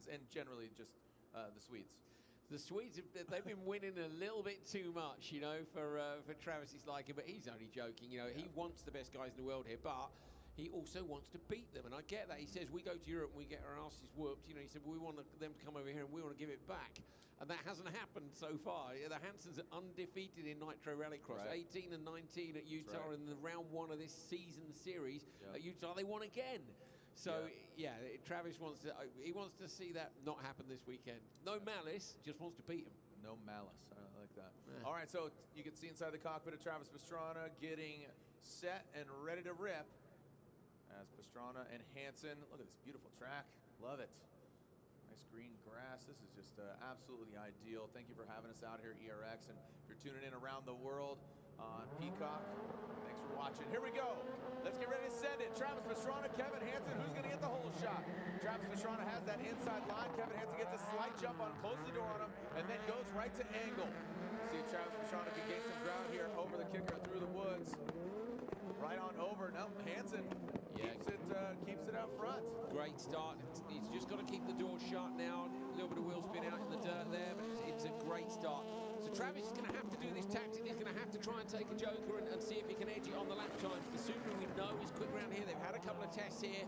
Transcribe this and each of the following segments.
Hansons and generally just the Swedes? The Swedes, they've been winning a little bit too much, you know, for Travis's liking, but he's only joking. You know, he wants the best guys in the world here, but he also wants to beat them, and I get that. He says, we go to Europe and we get our asses whooped. You know, he said, we want them to come over here and we want to give it back. And that hasn't happened so far. The Hansons are undefeated in Nitro Rallycross, Right. 18 and 19 at Utah, right. in the round 1 of this season series at Utah. They won again. So, yeah, Travis wants to see that not happen this weekend. No malice, just wants to beat him. No malice. I like that. Yeah. All right, so you can see inside the cockpit of Travis Pastrana getting set and ready to rip as Pastrana and Hansen. Look at this beautiful track. Love it. Nice green grass. This is just absolutely ideal. Thank you for having us out here, ERX. And if you're tuning in around the world on Peacock, thanks for watching. Here we go. Let's get ready to send it. Travis Pastrana, Kevin Hansen. Who's going to get the hole shot? Travis Pastrana has that inside line. Kevin Hansen gets a slight jump on, closes the door on him, and then goes right to angle. See if Travis Pastrana can gain some ground here over the kicker through the woods. Right on over. No, Hansen keeps it out front. Great start. He's just got to keep the door shut now. A little bit of wheel spin out in the dirt there, but it's a great start. So Travis is going to have to do this tactic. He's going to have to try and take a joker and see if he can edge it on the lap times. The Subaru we know is quick around here. They've had a couple of tests here.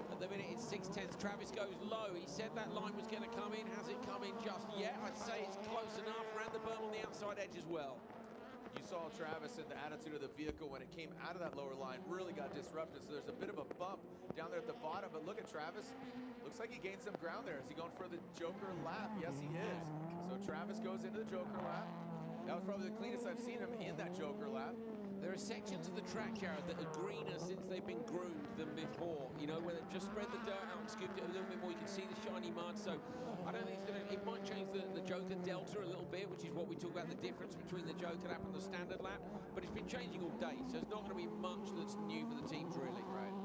At the minute it's 6/10. Travis goes low. He said that line was going to come in. Has it come in just yet? I'd say it's close enough. Around the berm on the outside edge as well. You saw Travis and the attitude of the vehicle when it came out of that lower line really got disrupted. So there's a bit of a bump down there at the bottom. But look at Travis. Looks like he gained some ground there. Is he going for the Joker lap? Yes, he is. So Travis goes into the Joker lap. That was probably the cleanest I've seen him in that Joker lap. There are sections of the track, Jared, that are greener since they've been groomed than before. You know, where they've just spread the dirt out and scooped it a little bit more. You can see the shiny mud. So I don't think it might change the Joker Delta a little bit, which is what we talk about, the difference between the Joker lap and the standard lap. But it's been changing all day, so it's not going to be much that's new for the teams, really. Right.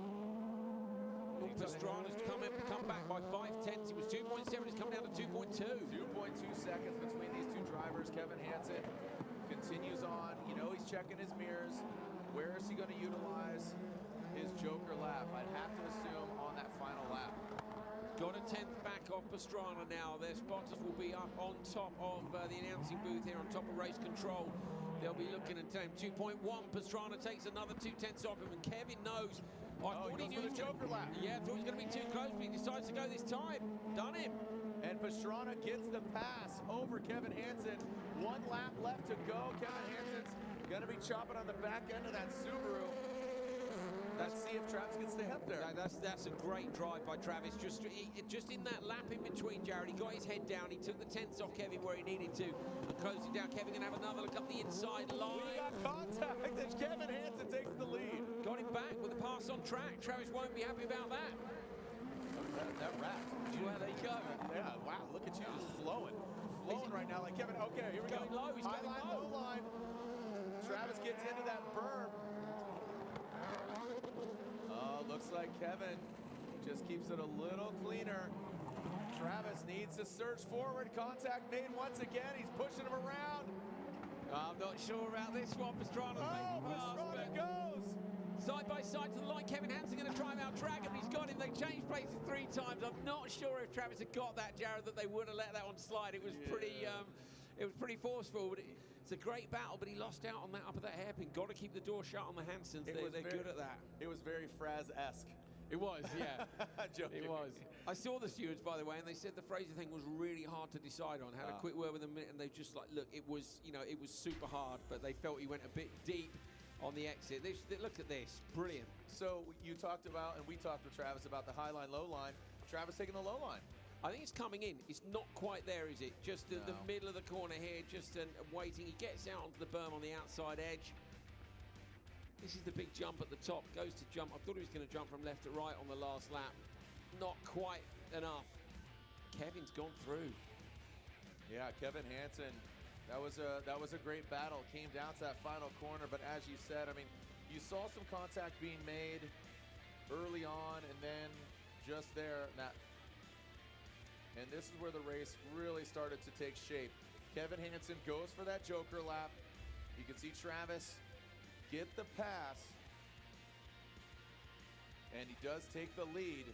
Pastrana's come back by 5/10. He was 2.7. He's come down to 2.2. 2.2 seconds between these two drivers. Kevin Hansen continues on. You know, he's checking his mirrors. Where is he going to utilize his Joker lap? I'd have to assume on that final lap. Got a 10th back off Pastrana now. Their spotters will be up on top of the announcing booth here on top of race control. They'll be looking at time 2.1. Pastrana takes another 2/10 off him, and Kevin knows. I thought he knew the Joker lap. Yeah, I thought he was going to be too close, but he decides to go this time. Done him. And Pastrana gets the pass over Kevin Hansen. 1 lap left to go. Kevin Hansen's going to be chopping on the back end of that Subaru. Let's see if Travis can stay up there. That's a great drive by Travis. Just in that lap in between, Jared, he got his head down. He took the 10s off Kevin where he needed to and closed it down. Kevin can have another look up the inside line. We got contact and Kevin Hansen takes the lead. Got him back with a pass on track. Travis won't be happy about that. That wrapped. Well, there you go. Yeah, wow, look at you just flowing right now like Kevin. Okay, here we go. Going low, he's high going line, low. low line. Travis gets into that berm. Oh, looks like Kevin just keeps it a little cleaner. Travis needs to surge forward. Contact made once again. He's pushing him around. I'm not sure about this one. Pastrana goes. side by side to the line. Kevin Hansen going to try him out, drag him. He's got him. They changed places 3 times. I'm not sure if Travis had got that, Jared, that they would have let that one slide. It was pretty forceful, but it's a great battle, but he lost out on that up at that hairpin. Got to keep the door shut on the Hansons. They're good at that. It was very Fraz-esque. It was, yeah. It was. I saw the stewards, by the way, and they said the Fraser thing was really hard to decide on. Had a quick word with them, and they just like, look, it was super hard, but they felt he went a bit deep on the exit. Look at this, brilliant. So you talked about, and we talked with Travis about the high line, low line. Travis taking the low line. I think it's coming in. It's not quite there, is it? Just in the middle of the corner here, just waiting. He gets out onto the berm on the outside edge. This is the big jump at the top. Goes to jump. I thought he was going to jump from left to right on the last lap. Not quite enough. Kevin's gone through. Yeah, Kevin Hansen. That was a great battle. Came down to that final corner, but as you said, I mean, you saw some contact being made early on, and then just there, and this is where the race really started to take shape. Kevin Hansen goes for that Joker lap. You can see Travis get the pass, and he does take the lead.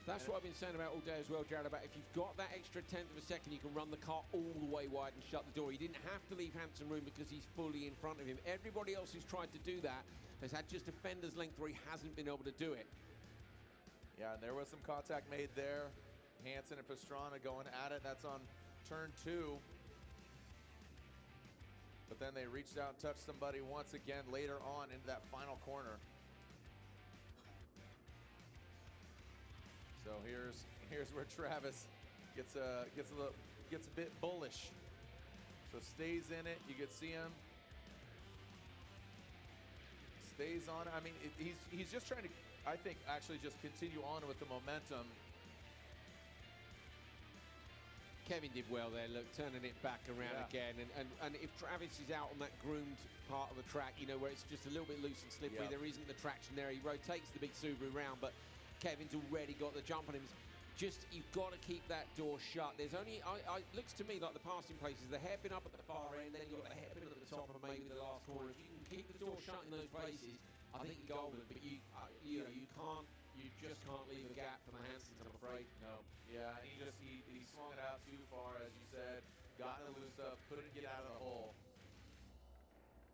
That's what I've been saying about all day as well, Jared, about if you've got that extra tenth of a second, you can run the car all the way wide and shut the door. He didn't have to leave Hanson room because he's fully in front of him. Everybody else who's tried to do that has had just a fender's length where he hasn't been able to do it. Yeah, and there was some contact made there. Hanson and Pastrana going at it. That's on turn 2. But then they reached out and touched somebody once again later on into that final corner. So here's where Travis gets a bit bullish. So stays in it. You could see him. Stays on it. I mean, he's just trying to, I think, actually just continue on with the momentum. Kevin did well there, look, turning it back around again. And if Travis is out on that groomed part of the track, you know, where it's just a little bit loose and slippery, there isn't the traction there. He rotates the big Subaru round, but Kevin's already got the jump on him. Just, you've got to keep that door shut. There's only, it looks to me like the passing places, the hairpin up at the far end, then you've got the hairpin at the top and maybe the last corner. If you can keep the door shut in those places, I think you're golden. But you just can't leave a gap for the Hansons, I'm afraid. No. Yeah, and he swung it out too far, as you said. Got it loose up, couldn't get out of the hole.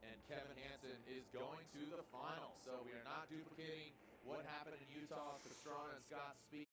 And Kevin Hanson is going to the final. So we are not duplicating what happened in Utah. Pastrana and Scott speak.